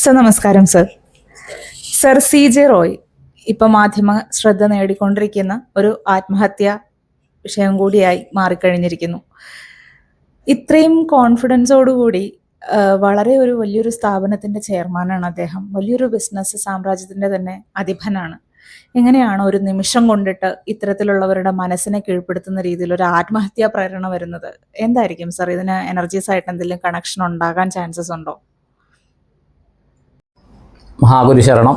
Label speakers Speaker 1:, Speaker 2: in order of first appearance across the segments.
Speaker 1: Sir നമസ്കാരം sir. Sir CJ Roy ഇപ്പം മാധ്യമ ശ്രദ്ധ നേടിക്കൊണ്ടിരിക്കുന്ന ഒരു ആത്മഹത്യാ വിഷയം കൂടിയായി മാറിക്കഴിഞ്ഞിരിക്കുന്നു. ഇത്രയും കോൺഫിഡൻസോടുകൂടി വളരെ വലിയൊരു സ്ഥാപനത്തിന്റെ ചെയർമാനാണ് അദ്ദേഹം. വലിയൊരു ബിസിനസ് സാമ്രാജ്യത്തിന്റെ തന്നെ അധിപനാണ്. എങ്ങനെയാണ് ഒരു നിമിഷം കൊണ്ടിട്ട് ഇത്തരത്തിലുള്ളവരുടെ മനസ്സിനെ കീഴ്പ്പെടുത്തുന്ന രീതിയിൽ ഒരു ആത്മഹത്യാ പ്രേരണ വരുന്നത്? എന്തായിരിക്കും സർ ഇതിന് എനർജീസ് ആയിട്ട് എന്തെങ്കിലും കണക്ഷൻ ഉണ്ടാകാൻ ചാൻസസ് ഉണ്ടോ?
Speaker 2: മഹാഗുരു ശരണം,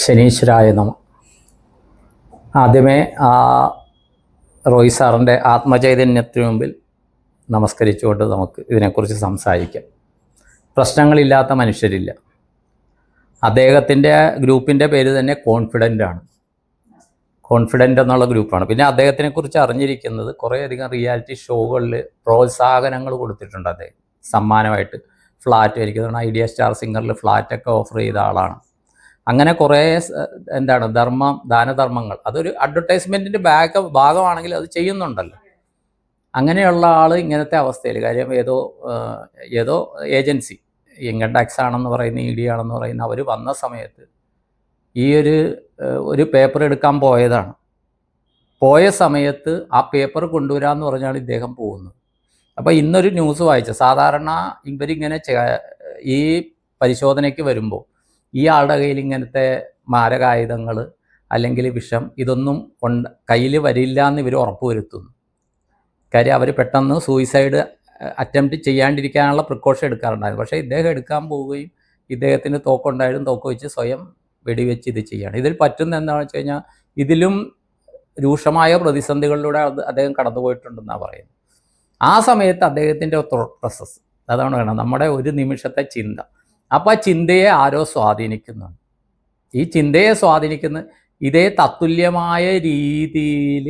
Speaker 2: ശനീശ്വരായ നമ. ആദ്യമേ റോയ് സാറിൻ്റെ ആത്മചൈതന്യത്തിന് മുമ്പിൽ നമസ്കരിച്ചുകൊണ്ട് നമുക്ക് ഇതിനെക്കുറിച്ച് സംസാരിക്കാം. പ്രശ്നങ്ങളില്ലാത്ത മനുഷ്യരില്ല. അദ്ദേഹത്തിൻ്റെ ഗ്രൂപ്പിൻ്റെ പേര് തന്നെ കോൺഫിഡൻ്റ് ആണ്. കോൺഫിഡൻ്റ് എന്നുള്ള ഗ്രൂപ്പാണ്. പിന്നെ അദ്ദേഹത്തിനെക്കുറിച്ച് അറിഞ്ഞിരിക്കുന്നത് കുറേയധികം റിയാലിറ്റി ഷോകളിൽ പ്രോത്സാഹനങ്ങൾ കൊടുത്തിട്ടുണ്ട്. അദ്ദേഹം സമ്മാനമായിട്ട് ഫ്ലാറ്റ്, എനിക്ക് തോന്നുന്നു ഐഡിയ സ്റ്റാർ സിംഗറിൽ ഫ്ലാറ്റൊക്കെ ഓഫർ ചെയ്ത ആളാണ്. അങ്ങനെ കുറേ ദാനധർമ്മങ്ങൾ, അതൊരു അഡ്വർടൈസ്മെൻറ്റിൻ്റെ ഭാഗമാണെങ്കിൽ അത് ചെയ്യുന്നുണ്ടല്ലോ. അങ്ങനെയുള്ള ആൾ ഇങ്ങനത്തെ അവസ്ഥയിൽ, കാര്യം ഏതോ ഏജൻസി, ഇൻകം ടാക്സ് ആണെന്ന് പറയുന്ന ED ആണെന്ന് പറയുന്ന അവർ വന്ന സമയത്ത് ഈ ഒരു പേപ്പർ എടുക്കാൻ പോയതാണ്. പോയ സമയത്ത് ആ പേപ്പർ കൊണ്ടുവരാമെന്ന് പറഞ്ഞാണ് ഇദ്ദേഹം പോകുന്നത്. അപ്പോൾ ഇന്നൊരു ന്യൂസ് വായിച്ച, സാധാരണ ഇവരിങ്ങനെ ഈ പരിശോധനയ്ക്ക് വരുമ്പോൾ ഈ ആളുടെ കയ്യിൽ ഇങ്ങനത്തെ മാരകായുധങ്ങൾ അല്ലെങ്കിൽ വിഷം ഇതൊന്നും കയ്യിൽ വരില്ല എന്ന് ഇവർ ഉറപ്പ് വരുത്തുന്നു. കാര്യം അവർ പെട്ടെന്ന് സൂയിസൈഡ് അറ്റംപ്റ്റ് ചെയ്യാണ്ടിരിക്കാനുള്ള പ്രിക്കോഷൻ എടുക്കാറുണ്ടായിരുന്നു. പക്ഷേ ഇദ്ദേഹം എടുക്കാൻ പോവുകയും ഇദ്ദേഹത്തിന് തോക്കുണ്ടായാലും തോക്ക് വെച്ച് സ്വയം വെടിവെച്ച് ഇത് ചെയ്യുകയാണ്. ഇതിൽ പറ്റുന്ന എന്താണെന്ന് വെച്ച് കഴിഞ്ഞാൽ ഇതിലും രൂക്ഷമായ പ്രതിസന്ധികളിലൂടെ അദ്ദേഹം കടന്നുപോയിട്ടുണ്ടെന്നാണ് പറയുന്നത്. ആ സമയത്ത് അദ്ദേഹത്തിൻ്റെ പ്രോസസ്സ് അതാണ് വേണം, നമ്മുടെ ഒരു നിമിഷത്തെ ചിന്ത. അപ്പോൾ ആ ചിന്തയെ ആരോ സ്വാധീനിക്കുന്നുണ്ട്. ഈ ചിന്തയെ സ്വാധീനിക്കുന്ന ഇതേ തത്തുല്യമായ രീതിയിൽ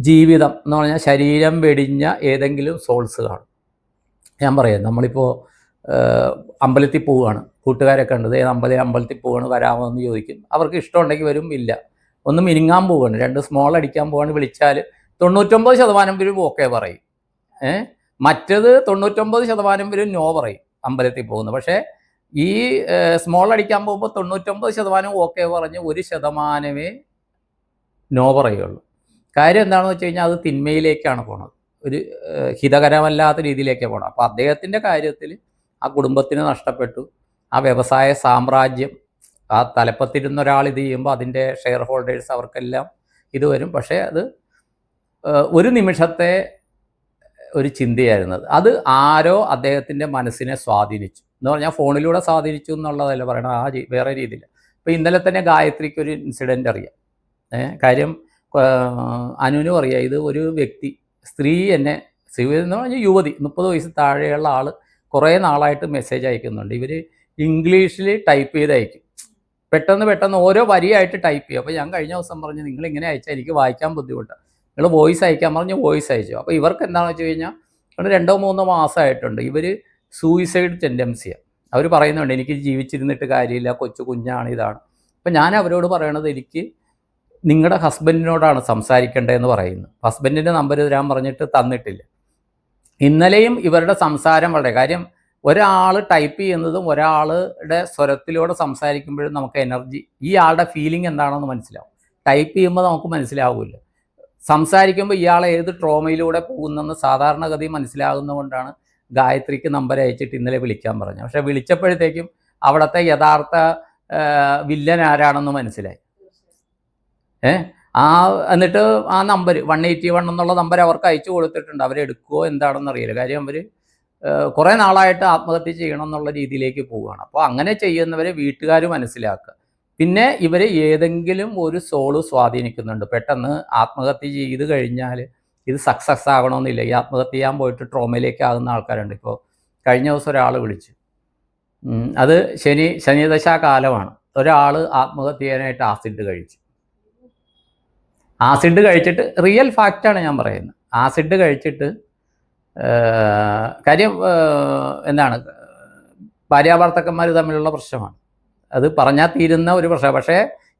Speaker 2: ജീവിതം എന്ന് പറഞ്ഞാൽ ശരീരം വെടിഞ്ഞ ഏതെങ്കിലും സോൾസ് കാണും. ഞാൻ പറയാം, നമ്മളിപ്പോൾ അമ്പലത്തിൽ പോവുകയാണ്, കൂട്ടുകാരൊക്കെ ഉണ്ട്, അമ്പലത്തിൽ പോവുകയാണ്, വരാമോ എന്ന് ചോദിക്കും. അവർക്ക് ഇഷ്ടമുണ്ടെങ്കിൽ വരും, ഇല്ല ഒന്ന് മിനുങ്ങാൻ പോവുകയാണ്, 2 സ്മോൾ അടിക്കാൻ പോവാണ്, വിളിച്ചാൽ 99% പേരും ഓക്കെ പറയും. മറ്റത് 99% പേരും നോ പറയും അമ്പലത്തിൽ പോകുന്നത്. പക്ഷേ ഈ സ്മോൾ അടിക്കാൻ പോകുമ്പോൾ 99% ഓക്കെ പറഞ്ഞ് 1% നോ പറയുള്ളൂ. കാര്യം എന്താണെന്ന് വെച്ച് കഴിഞ്ഞാൽ അത് തിന്മയിലേക്കാണ് പോണത്, ഒരു ഹിതകരമല്ലാത്ത രീതിയിലേക്കാണ് പോകണം. അപ്പോൾ അദ്ദേഹത്തിൻ്റെ കാര്യത്തിൽ ആ കുടുംബത്തിന് നഷ്ടപ്പെട്ടു, ആ വ്യവസായ സാമ്രാജ്യം, ആ തലപ്പത്തിരുന്ന ഒരാൾ ഇത് ചെയ്യുമ്പോൾ അതിൻ്റെ ഷെയർ ഹോൾഡേഴ്സ് അവർക്കെല്ലാം ഇത് വരും. പക്ഷേ അത് ഒരു നിമിഷത്തെ ഒരു ചിന്തയായിരുന്നത്. അത് ആരോ അദ്ദേഹത്തിൻ്റെ മനസ്സിനെ സ്വാധീനിച്ചു എന്ന് പറഞ്ഞാൽ ഫോണിലൂടെ സ്വാധീനിച്ചു എന്നുള്ളതല്ല പറയണം, വേറെ രീതിയിൽ. ഇപ്പോൾ ഇന്നലെ തന്നെ ഗായത്രിക്ക് ഒരു ഇൻസിഡൻ്റ് അറിയാം. കാര്യം അനുവിനും അറിയാം, ഇത് ഒരു വ്യക്തി, സ്ത്രീ എന്ന് പറഞ്ഞാൽ യുവതി, 30 വയസ്സ് താഴെയുള്ള ആൾ കുറേ നാളായിട്ട് മെസ്സേജ് അയക്കുന്നുണ്ട്. ഇവർ ഇംഗ്ലീഷിൽ ടൈപ്പ് ചെയ്ത് അയക്കും, പെട്ടെന്ന് ഓരോ വരിയായിട്ട് ടൈപ്പ് ചെയ്യും. അപ്പോൾ ഞാൻ കഴിഞ്ഞ ദിവസം പറഞ്ഞു, നിങ്ങളിങ്ങനെ അയച്ചാൽ എനിക്ക് വായിക്കാൻ ബുദ്ധിമുട്ടാണ്, നിങ്ങൾ വോയിസ് അയക്കാൻ പറഞ്ഞ് വോയിസ് അയച്ചു. അപ്പോൾ ഇവർക്ക് എന്താണെന്ന് വെച്ച് കഴിഞ്ഞാൽ 2-3 മാസമായിട്ടുണ്ട് ഇവർ സൂയിസൈഡ് ടെൻഡൻസിയാണ്. അവർ പറയുന്നുണ്ട്, എനിക്ക് ജീവിച്ചിരുന്നിട്ട് കാര്യമില്ല, കുഞ്ഞാണ്, ഇതാണ്. അപ്പം ഞാൻ അവരോട് പറയണത്, എനിക്ക് നിങ്ങളുടെ ഹസ്ബൻഡിനോടാണ് സംസാരിക്കേണ്ടതെന്ന് പറയുന്നു. ഹസ്ബൻഡിൻ്റെ നമ്പർ തരാൻ പറഞ്ഞിട്ട് തന്നിട്ടില്ല. ഇന്നലെയും ഇവരുടെ സംസാരം വളരെ, കാര്യം ഒരാൾ ടൈപ്പ് ചെയ്യുന്നതും ഒരാളുടെ സ്വരത്തിലൂടെ സംസാരിക്കുമ്പോഴും നമുക്ക് എനർജി, ഈ ആളുടെ ഫീലിംഗ് എന്താണെന്ന് മനസ്സിലാവും. ടൈപ്പ് ചെയ്യുമ്പോൾ നമുക്ക് മനസ്സിലാവില്ല. സംസാരിക്കുമ്പോൾ ഇയാൾ ഏത് ട്രോമയിലൂടെ പോകുന്നെന്ന് സാധാരണഗതി മനസ്സിലാകുന്നതുകൊണ്ടാണ് ഗായത്രിക്ക് നമ്പർ അയച്ചിട്ട് ഇന്നലെ വിളിക്കാൻ പറഞ്ഞു. പക്ഷേ വിളിച്ചപ്പോഴത്തേക്കും അവിടുത്തെ യഥാർത്ഥ വില്ലൻ ആരാണെന്ന് മനസ്സിലായി. എന്നിട്ട് ആ നമ്പർ 181 എന്നുള്ള നമ്പർ അവർക്ക് അയച്ചു കൊടുത്തിട്ടുണ്ട്. അവരെടുക്കുമോ എന്താണെന്ന് അറിയില്ല. കാര്യം അവർ കുറേ നാളായിട്ട് ആത്മഹത്യ ചെയ്യണം എന്നുള്ള രീതിയിലേക്ക് പോവുകയാണ്. അപ്പോൾ അങ്ങനെ ചെയ്യുന്നവരെ വീട്ടുകാർ മനസ്സിലാക്കുക. പിന്നെ ഇവർ ഏതെങ്കിലും ഒരു സോള് സ്വാധീനിക്കുന്നുണ്ട്. പെട്ടെന്ന് ആത്മഹത്യ ചെയ്ത് കഴിഞ്ഞാൽ ഇത് സക്സസ് ആകണമെന്നില്ല. ഈ ആത്മഹത്യ ചെയ്യാൻ പോയിട്ട് ട്രോമയിലേക്ക് ആകുന്ന ആൾക്കാരുണ്ട്. ഇപ്പോൾ കഴിഞ്ഞ ദിവസം ഒരാൾ വിളിച്ചു, അത് ശനിദശാകാലമാണ്. ഒരാൾ ആത്മഹത്യ ചെയ്യാനായിട്ട് ആസിഡ് കഴിച്ചിട്ട് റിയൽ ഫാക്റ്റാണ് ഞാൻ പറയുന്നത്. ആസിഡ് കഴിച്ചിട്ട് കാര്യം എന്താണ്, ഭാര്യാഭർത്താക്കന്മാർ തമ്മിലുള്ള പ്രശ്നമാണ്, അത് പറഞ്ഞാൽ തീരുന്ന ഒരു പ്രശ്നം. പക്ഷേ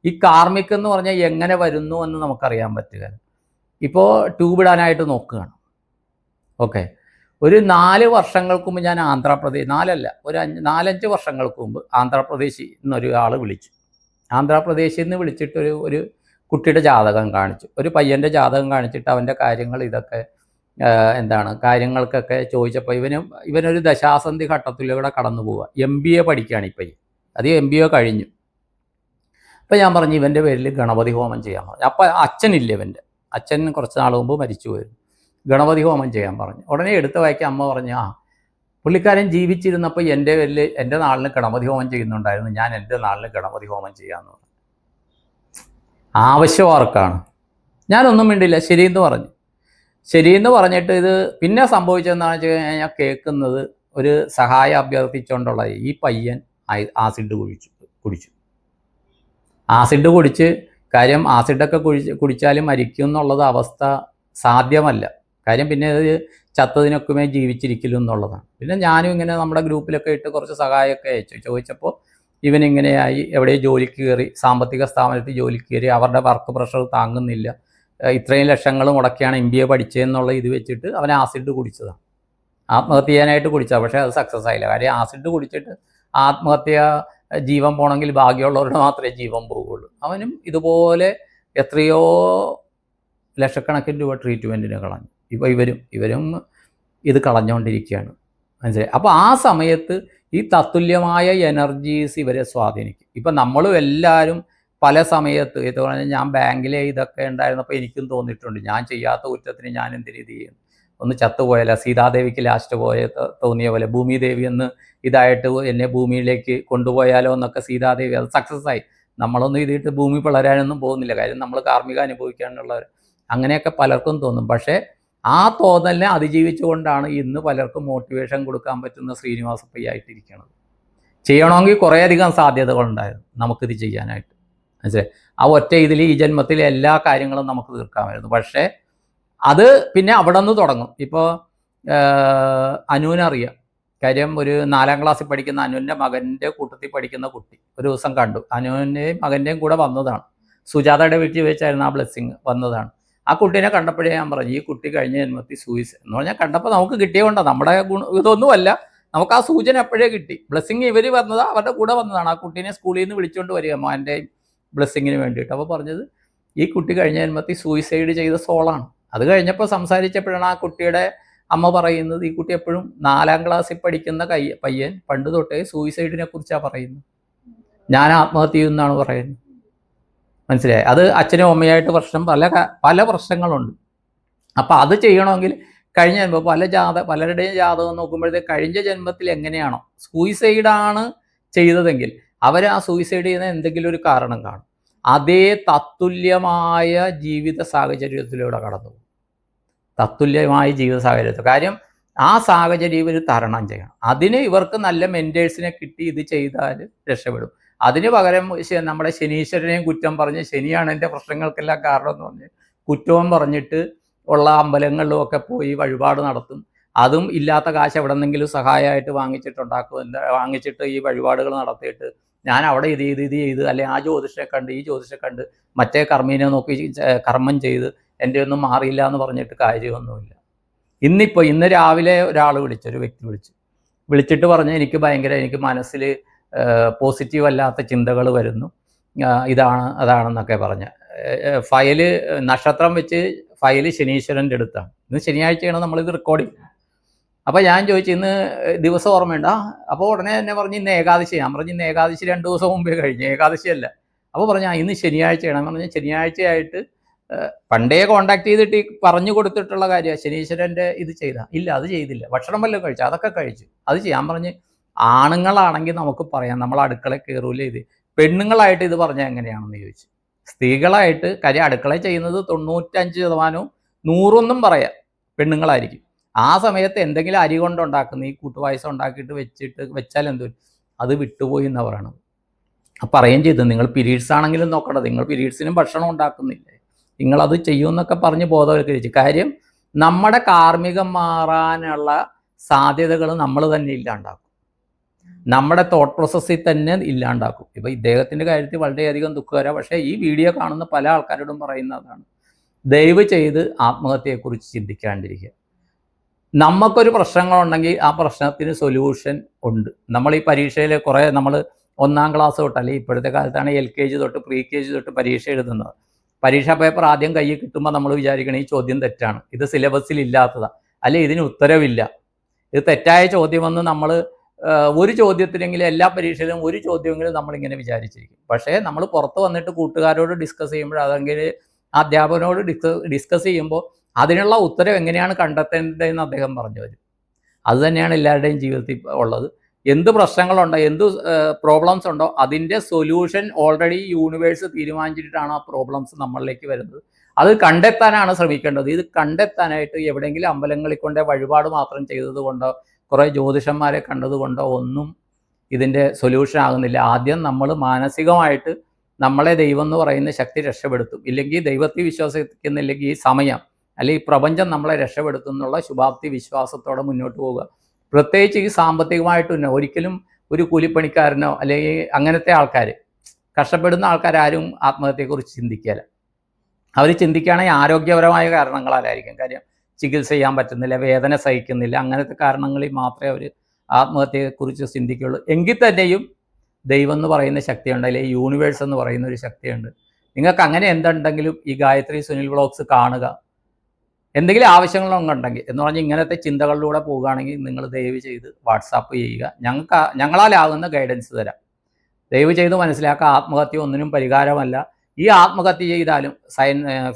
Speaker 2: ഈ കാർമിക് എന്ന് പറഞ്ഞാൽ എങ്ങനെ വരുന്നു എന്ന് നമുക്കറിയാൻ പറ്റുക. ഇപ്പോൾ ട്യൂബ് ഇടാനായിട്ട് നോക്കുകയാണ്, ഓക്കെ, ഒരു 4 വർഷങ്ങൾക്ക് മുമ്പ് ഞാൻ ആന്ധ്രാപ്രദേശ്, 4 ഒരു 4-5 വർഷങ്ങൾക്ക് മുമ്പ് ആന്ധ്രാപ്രദേശിൽ നിന്നൊരു ആൾ വിളിച്ചു. ആന്ധ്രാപ്രദേശിൽ നിന്ന് വിളിച്ചിട്ട് ഒരു കുട്ടിയുടെ ജാതകം കാണിച്ചു, ഒരു പയ്യൻ്റെ ജാതകം കാണിച്ചിട്ട് അവൻ്റെ കാര്യങ്ങൾ ഇതൊക്കെ കാര്യങ്ങൾക്കൊക്കെ ചോദിച്ചപ്പോൾ ഇവനൊരു ദശാസന്ധി ഘട്ടത്തിലൂടെ കടന്നു പോവുക. MBA പഠിക്കുകയാണ് ഇപ്പം. അത് MBA കഴിഞ്ഞു. അപ്പം ഞാൻ പറഞ്ഞു ഇവൻ്റെ പേരിൽ ഗണപതി ഹോമം ചെയ്യാൻ പറഞ്ഞു. അപ്പം അച്ഛനില്ല, ഇവൻ്റെ അച്ഛൻ കുറച്ച് നാൾ മുമ്പ് മരിച്ചു പോയിരുന്നു. ഗണപതി ഹോമം ചെയ്യാൻ പറഞ്ഞു. ഉടനെ എടുത്ത് വായിക്കാൻ അമ്മ പറഞ്ഞു, പുള്ളിക്കാരൻ ജീവിച്ചിരുന്നപ്പോൾ എൻ്റെ പേരിൽ എൻ്റെ നാളിന് ഗണപതി ഹോമം ചെയ്യുന്നുണ്ടായിരുന്നു, ഞാൻ എൻ്റെ നാളിന് ഗണപതി ഹോമം ചെയ്യാമെന്ന് പറഞ്ഞു. ആവശ്യം ആർക്കാണ്? ഞാനൊന്നും മിണ്ടില്ല, ശരിയെന്ന് പറഞ്ഞു. ശരിയെന്ന് പറഞ്ഞിട്ട് ഇത് പിന്നെ സംഭവിച്ചതെന്താണെന്ന് വെച്ച് കഴിഞ്ഞാൽ കേൾക്കുന്നത് ഒരു സഹായം അഭ്യർത്ഥിച്ചുകൊണ്ടുള്ള ഈ പയ്യൻ ആസിഡ് കുടിച്ചു. ആസിഡ് കുടിച്ച് കാര്യം ആസിഡൊക്കെ കുടിച്ചാലും മരിക്കും എന്നുള്ളത് അവസ്ഥ സാധ്യമല്ല. കാര്യം പിന്നെ അത് ചത്തതിനൊക്കെ ജീവിച്ചിരിക്കലും എന്നുള്ളതാണ്. പിന്നെ ഞാനും ഇങ്ങനെ നമ്മുടെ ഗ്രൂപ്പിലൊക്കെ ഇട്ട് കുറച്ച് സഹായമൊക്കെ ചോദിച്ചപ്പോൾ ഇവനിങ്ങനെയായി, എവിടെയും ജോലിക്ക് കയറി, സാമ്പത്തിക സ്ഥാപനത്തിൽ ജോലിക്ക് കയറി, അവരുടെ വർക്ക് പ്രഷർ താങ്ങുന്നില്ല, ഇത്രയും ലക്ഷങ്ങൾ മുടക്കിയാണ് MBA പഠിച്ചതെന്നുള്ള ഇത് വെച്ചിട്ട് അവൻ ആസിഡ് കുടിച്ചതാണ്. ആത്മഹത്യ ചെയ്യാനായിട്ട് കുടിച്ചതാണ്. പക്ഷേ അത് സക്സസ് ആയില്ല. കാര്യം ആസിഡ് കുടിച്ചിട്ട് ആത്മഹത്യ ജീവൻ പോകണമെങ്കിൽ ഭാഗ്യമുള്ളവരുടെ മാത്രമേ ജീവൻ പോവുകയുള്ളൂ. അവനും ഇതുപോലെ എത്രയോ ലക്ഷക്കണക്കിന് രൂപ ട്രീറ്റ്മെൻറ്റിന് കളഞ്ഞു. ഇപ്പോൾ ഇവരും ഇത് കളഞ്ഞുകൊണ്ടിരിക്കുകയാണ്. മനസ്സിലായി? അപ്പോൾ ആ സമയത്ത് ഈ തത്തുല്യമായ എനർജീസ് ഇവരെ സ്വാധീനിക്കും. ഇപ്പം നമ്മളും എല്ലാവരും പല സമയത്ത് ഇത് പറഞ്ഞാൽ ഞാൻ ബാങ്കിലെ ഇതൊക്കെ ഉണ്ടായിരുന്നപ്പോൾ എനിക്കും തോന്നിയിട്ടുണ്ട്, ഞാൻ ചെയ്യാത്ത കുറ്റത്തിന് ഞാൻ എന്തിനു ഇത് ചെയ്യും, ഒന്ന് ചത്തുപോയല്ല, സീതാദേവിക്ക് ലാസ്റ്റ് തോന്നിയ പോലെ ഭൂമിദേവി എന്ന് ഇതായിട്ട് എന്നെ ഭൂമിയിലേക്ക് കൊണ്ടുപോയാലോ എന്നൊക്കെ സീതാദേവി, അത് സക്സസ് ആയി. നമ്മളൊന്നും ഇതിട്ട് ഭൂമി പിളരാനൊന്നും പോകുന്നില്ല. കാര്യം നമ്മൾ കാർമ്മിക അനുഭവിക്കാനുള്ളവർ, അങ്ങനെയൊക്കെ പലർക്കും തോന്നും. പക്ഷേ ആ തോന്നലിനെ അതിജീവിച്ചുകൊണ്ടാണ് ഇന്ന് പലർക്കും മോട്ടിവേഷൻ കൊടുക്കാൻ പറ്റുന്ന ശ്രീനിവാസപ്പയ്യായിട്ടിരിക്കുന്നത്. ചെയ്യണമെങ്കിൽ കുറേയധികം സാധ്യതകളുണ്ടായിരുന്നു നമുക്കിത് ചെയ്യാനായിട്ട്. മനസ്സിലായി? ആ ഒറ്റ ഇതിൽ ഈ ജന്മത്തിലെ എല്ലാ കാര്യങ്ങളും നമുക്ക് തീർക്കാമായിരുന്നു. പക്ഷേ അത് പിന്നെ അവിടെ നിന്ന് തുടങ്ങും. ഇപ്പോൾ അനുവിനറിയാം. കാര്യം ഒരു 4ാം ക്ലാസ്സിൽ പഠിക്കുന്ന അനുവിൻ്റെ മകൻ്റെ കൂട്ടത്തിൽ പഠിക്കുന്ന കുട്ടി ഒരു ദിവസം കണ്ടു. അനുവിൻ്റെയും മകൻ്റെയും കൂടെ വന്നതാണ്. സുജാതയുടെ വീട്ടിൽ വെച്ചായിരുന്നു ആ ബ്ലെസ്സിങ് വന്നതാണ്. ആ കുട്ടീനെ കണ്ടപ്പോഴേ ഞാൻ പറഞ്ഞു, ഈ കുട്ടി കഴിഞ്ഞ ജന്മത്തിൽ സൂയിസൈഡ് എന്ന് പറഞ്ഞാൽ കണ്ടപ്പോൾ നമുക്ക് കിട്ടിയതുകൊണ്ടോ, നമ്മുടെ ഇതൊന്നുമല്ല, നമുക്ക് ആ സൂചന എപ്പോഴേ കിട്ടി. ബ്ലെസ്സിങ് ഇവർ വന്നത് അവരുടെ കൂടെ വന്നതാണ്. ആ കുട്ടീനെ സ്കൂളിൽ നിന്ന് വിളിച്ചുകൊണ്ട് വരിക മോൻ്റെയും ബ്ലെസ്സിങ്ങിന് വേണ്ടിയിട്ട്. അപ്പോൾ പറഞ്ഞത് ഈ കുട്ടി കഴിഞ്ഞ ജന്മത്തിൽ സൂയിസൈഡ് ചെയ്ത സോളാണ്. അത് കഴിഞ്ഞപ്പോൾ സംസാരിച്ചപ്പോഴാണ് ആ കുട്ടിയുടെ അമ്മ പറയുന്നത്, ഈ കുട്ടി എപ്പോഴും 4ാം ക്ലാസ്സിൽ പഠിക്കുന്ന പയ്യൻ പണ്ട് തൊട്ടേ സൂയിസൈഡിനെ കുറിച്ചാണ് പറയുന്നത്, ഞാൻ ആത്മഹത്യ ചെയ്യുമെന്നാണ് പറയുന്നത്. മനസ്സിലായി? അത് അച്ഛനും അമ്മയായിട്ട് പല പ്രശ്നങ്ങളുണ്ട്. അപ്പോൾ അത് ചെയ്യണമെങ്കിൽ കഴിഞ്ഞ ജന്മം പലരുടെയും ജാതകം നോക്കുമ്പോഴത്തേക്ക് കഴിഞ്ഞ ജന്മത്തിൽ എങ്ങനെയാണോ സൂയിസൈഡാണ് ചെയ്തതെങ്കിൽ അവർ ആ സൂയിസൈഡ് ചെയ്യുന്ന എന്തെങ്കിലും ഒരു കാരണം കാണും. അതേ തത്തുല്യമായ ജീവിത സാഹചര്യത്തിലൂടെ കടന്നു പോകും. തത്തുല്യമായ ജീവിത സാഹചര്യത്തിൽ കാര്യം ആ സാഹചര്യം ഇവർ തരണം ചെയ്യണം. അതിന് ഇവർക്ക് നല്ല മെൻറ്റേഴ്സിനെ കിട്ടി ഇത് ചെയ്താൽ രക്ഷപ്പെടും. അതിന് പകരം നമ്മുടെ ശനീശ്വരനെയും കുറ്റം പറഞ്ഞ്, ശനിയാണ് എൻ്റെ പ്രശ്നങ്ങൾക്കെല്ലാം കാരണം എന്ന് പറഞ്ഞ് കുറ്റവും പറഞ്ഞിട്ട് ഉള്ള അമ്പലങ്ങളിലും ഒക്കെ പോയി വഴിപാട് നടത്തും. അതും ഇല്ലാത്ത കാശ് എവിടെ നിന്നെങ്കിലും സഹായമായിട്ട് വാങ്ങിച്ചിട്ട് ഈ വഴിപാടുകൾ നടത്തിയിട്ട് ഞാൻ അവിടെ ഇത് ചെയ്ത് അല്ലെങ്കിൽ ആ ജ്യോതിഷനെ കണ്ട് ഈ ജ്യോതിഷനെ കണ്ട് മറ്റേ കർമ്മീനെ നോക്കി കർമ്മം ചെയ്ത് എൻ്റെ ഒന്നും മാറിയില്ല എന്ന് പറഞ്ഞിട്ട് കാര്യമൊന്നുമില്ല. ഇന്ന് രാവിലെ ഒരു വ്യക്തി വിളിച്ചിട്ട് പറഞ്ഞ് എനിക്ക് മനസ്സിൽ പോസിറ്റീവ് അല്ലാത്ത ചിന്തകൾ വരുന്നു, അതാണെന്നൊക്കെ പറഞ്ഞ് ഫയല് നക്ഷത്രം വെച്ച് ഫയല് ശനീശ്വരൻ്റെ അടുത്താണ്. ഇന്ന് ശനിയാഴ്ചയാണ് നമ്മളിത് റെക്കോർഡ് ചെയ്യുന്നത്. അപ്പോൾ ഞാൻ ചോദിച്ചു ഇന്ന് ദിവസം ഓർമ്മയുണ്ട്? അപ്പോൾ ഉടനെ തന്നെ പറഞ്ഞ് ഇന്ന് ഏകാദശി. ഞാൻ പറഞ്ഞു ഇന്ന് ഏകാദശി 2 ദിവസം മുമ്പേ കഴിഞ്ഞു, ഏകാദശിയല്ല. അപ്പോൾ പറഞ്ഞു ഇന്ന് ശനിയാഴ്ചയാണ്. പറഞ്ഞ് ശനിയാഴ്ചയായിട്ട് പണ്ടേ കോണ്ടാക്ട് ചെയ്തിട്ട് പറഞ്ഞു കൊടുത്തിട്ടുള്ള കാര്യമാണ്, ശനീശ്വരൻ്റെ ഇത് ഇല്ല, അത് ചെയ്തില്ല. ഭക്ഷണം വല്ലതും കഴിച്ചു? അതൊക്കെ കഴിച്ചു. അത് ചെയ്യാൻ പറഞ്ഞ് ആണുങ്ങളാണെങ്കിൽ നമുക്ക് പറയാം, നമ്മൾ അടുക്കളയിൽ കയറൂല. ഇത് പെണ്ണുങ്ങളായിട്ട് ഇത് പറഞ്ഞാൽ എങ്ങനെയാണെന്ന് ചോദിച്ചു. സ്ത്രീകളായിട്ട് കാര്യം അടുക്കളയിൽ ചെയ്യുന്നത് 95% 100 പറയാം പെണ്ണുങ്ങളായിരിക്കും. ആ സമയത്ത് എന്തെങ്കിലും അരി കൊണ്ടുണ്ടാക്കുന്ന ഈ കൂട്ടുപായസം ഉണ്ടാക്കിയിട്ട് വെച്ചാൽ എന്തോ അത് വിട്ടുപോയി എന്നാണ് പറയണത്. പറയുകയും ചെയ്തു, നിങ്ങൾ പീരീഡ്സ് ആണെങ്കിലും നോക്കണ്ട, നിങ്ങൾ പീരീഡ്സിനും ഭക്ഷണം ഉണ്ടാക്കുന്നില്ലേ, നിങ്ങളത് ചെയ്യുമെന്നൊക്കെ പറഞ്ഞ് ബോധവൽക്കരിച്ചു. കാര്യം നമ്മുടെ കാർമ്മികം മാറാനുള്ള സാധ്യതകൾ നമ്മൾ തന്നെ ഇല്ലാണ്ടാക്കും, നമ്മുടെ തോട്ട് പ്രോസസ്സിൽ തന്നെ ഇല്ലാണ്ടാക്കും. ഇപ്പോൾ ഇദ്ദേഹത്തിൻ്റെ കാര്യത്തിൽ വളരെയധികം ദുഃഖകരമാണ്. പക്ഷേ ഈ വീഡിയോ കാണുന്ന പല ആൾക്കാരോടും പറയുന്നതാണ്, ദയവ് ചെയ്ത് ആത്മഹത്യയെക്കുറിച്ച് ചിന്തിക്കാണ്ടിരിക്കുക. നമുക്കൊരു പ്രശ്നങ്ങളുണ്ടെങ്കിൽ ആ പ്രശ്നത്തിന് സൊല്യൂഷൻ ഉണ്ട്. നമ്മൾ ഈ പരീക്ഷയിൽ കുറേ നമ്മൾ 1-ാം ക്ലാസ് തൊട്ട്, അല്ലെങ്കിൽ ഇപ്പോഴത്തെ കാലത്താണ് LKG തൊട്ട് പ്രീ-KG തൊട്ട് പരീക്ഷ എഴുതുന്നത്. പരീക്ഷാ പേപ്പർ ആദ്യം കയ്യിൽ കിട്ടുമ്പോൾ നമ്മൾ വിചാരിക്കണം ഈ ചോദ്യം തെറ്റാണ്, ഇത് സിലബസിൽ ഇല്ലാത്തതാണ്, അല്ലെ ഇതിന് ഉത്തരവില്ല, ഇത് തെറ്റായ ചോദ്യമെന്ന് നമ്മൾ ഒരു ചോദ്യത്തിനെങ്കിലും എല്ലാ പരീക്ഷയിലും ഒരു ചോദ്യമെങ്കിലും നമ്മളിങ്ങനെ വിചാരിച്ചിരിക്കും. പക്ഷേ നമ്മൾ പുറത്ത് വന്നിട്ട് കൂട്ടുകാരോട് ഡിസ്കസ് ചെയ്യുമ്പോൾ, അതെങ്കിൽ അധ്യാപകനോട് ഡിസ്കസ് ചെയ്യുമ്പോൾ അതിനുള്ള ഉത്തരം എങ്ങനെയാണ് കണ്ടെത്തേണ്ടതെന്ന് അദ്ദേഹം പറഞ്ഞു തരും. അതുതന്നെയാണ് എല്ലാവരുടെയും ജീവിതത്തിൽ ഉള്ളത്. എന്ത് പ്രശ്നങ്ങളുണ്ടോ, എന്ത് പ്രോബ്ലംസ് ഉണ്ടോ, അതിൻ്റെ സൊല്യൂഷൻ ഓൾറെഡി യൂണിവേഴ്സ് തീരുമാനിച്ചിട്ടാണ് ആ പ്രോബ്ലംസ് നമ്മളിലേക്ക് വരുന്നത്. അത് കണ്ടെത്താനാണ് ശ്രമിക്കേണ്ടത്. ഇത് കണ്ടെത്താനായിട്ട് എവിടെയെങ്കിലും അമ്പലങ്ങളിൽ കൊണ്ടേ വഴിപാട് മാത്രം ചെയ്തത് കൊണ്ടോ കുറേ ജ്യോതിഷന്മാരെ കണ്ടതുകൊണ്ടോ ഒന്നും ഇതിൻ്റെ സൊല്യൂഷൻ ആകുന്നില്ല. ആദ്യം നമ്മൾ മാനസികമായിട്ട് നമ്മളെ ദൈവം എന്ന് പറയുന്ന ശക്തി രക്ഷപ്പെടുത്തും. ഇല്ലെങ്കിൽ ദൈവത്തിൽ വിശ്വസിക്കുന്നില്ലെങ്കിൽ ഈ സമയം അല്ലെങ്കിൽ ഈ പ്രപഞ്ചം നമ്മളെ രക്ഷപ്പെടുത്തും എന്നുള്ള ശുഭാപ്തി വിശ്വാസത്തോടെ മുന്നോട്ട് പോവുക. പ്രത്യേകിച്ച് ഈ സാമ്പത്തികമായിട്ട് തന്നെ ഒരിക്കലും ഒരു കൂലിപ്പണിക്കാരനോ അല്ലെങ്കിൽ അങ്ങനത്തെ ആൾക്കാർ, കഷ്ടപ്പെടുന്ന ആൾക്കാരും ആത്മഹത്യയെക്കുറിച്ച് ചിന്തിക്കുകയില്ല. അവർ ചിന്തിക്കുകയാണെങ്കിൽ ആരോഗ്യപരമായ കാരണങ്ങളാലായിരിക്കും. കാര്യം ചികിത്സ ചെയ്യാൻ പറ്റുന്നില്ല, വേദന സഹിക്കുന്നില്ല, അങ്ങനത്തെ കാരണങ്ങളിൽ മാത്രമേ അവർ ആത്മഹത്യയെക്കുറിച്ച് ചിന്തിക്കുകയുള്ളൂ. എങ്കിൽ തന്നെയും ദൈവം എന്ന് പറയുന്ന ശക്തിയുണ്ട്, അല്ലെങ്കിൽ യൂണിവേഴ്സ് എന്ന് പറയുന്ന ഒരു ശക്തിയുണ്ട്. നിങ്ങൾക്ക് അങ്ങനെ എന്തുണ്ടെങ്കിലും ഈ ഗായത്രി സുനിൽ വ്ളോഗ്സ് കാണുക. എന്തെങ്കിലും ആവശ്യങ്ങളുണ്ടെങ്കിൽ എന്ന് പറഞ്ഞാൽ ഇങ്ങനത്തെ ചിന്തകളിലൂടെ പോവുകയാണെങ്കിൽ നിങ്ങൾ ദയവ് ചെയ്ത് വാട്സാപ്പ് ചെയ്യുക. ഞങ്ങളാലാകുന്ന ഗൈഡൻസ് തരാം. ദയവ് ചെയ്ത് മനസ്സിലാക്കുക, ആത്മഹത്യ ഒന്നിനും പരിഹാരമല്ല. ഈ ആത്മഹത്യ ചെയ്താലും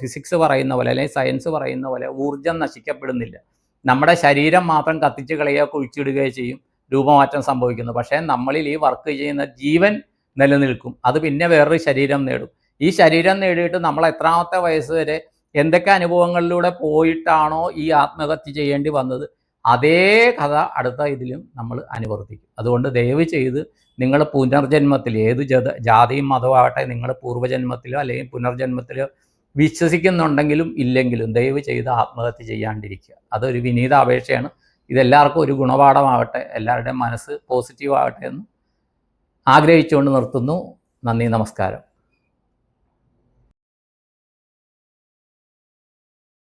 Speaker 2: ഫിസിക്സ് പറയുന്ന പോലെ അല്ലെങ്കിൽ സയൻസ് പറയുന്ന പോലെ ഊർജം നശിക്കപ്പെടുന്നില്ല. നമ്മുടെ ശരീരം മാത്രം കത്തിച്ച് കളയുകയോ കുഴിച്ചിടുകയോ ചെയ്യും, രൂപമാറ്റം സംഭവിക്കുന്നു. പക്ഷേ നമ്മളിൽ ഈ വർക്ക് ചെയ്യുന്ന ജീവൻ നിലനിൽക്കും. അത് പിന്നെ വേറൊരു ശരീരം നേടും. ഈ ശരീരം നേടിയിട്ട് നമ്മൾ എത്രാമത്തെ വയസ്സ് വരെ എന്തൊക്കെ അനുഭവങ്ങളിലൂടെ പോയിട്ടാണോ ഈ ആത്മഹത്യ ചെയ്യേണ്ടി വന്നത്, അതേ കഥ അടുത്ത ഇതിലും നമ്മൾ അനുവർത്തിക്കും. അതുകൊണ്ട് ദയവ് ചെയ്ത് നിങ്ങൾ പുനർജന്മത്തിൽ ഏത് ജാതിയും മതമാകട്ടെ, നിങ്ങൾ പൂർവ്വജന്മത്തിലോ അല്ലെങ്കിൽ പുനർജന്മത്തിലോ വിശ്വസിക്കുന്നുണ്ടെങ്കിലും ഇല്ലെങ്കിലും ദയവ് ചെയ്ത് ആത്മഹത്യ ചെയ്യാണ്ടിരിക്കുക. അതൊരു വിനീത അപേക്ഷയാണ്. ഇതെല്ലാവർക്കും ഒരു ഗുണപാഠമാകട്ടെ, എല്ലാവരുടെയും മനസ്സ് പോസിറ്റീവ് ആകട്ടെ എന്ന് ആഗ്രഹിച്ചുകൊണ്ട് നിർത്തുന്നു. നന്ദി, നമസ്കാരം.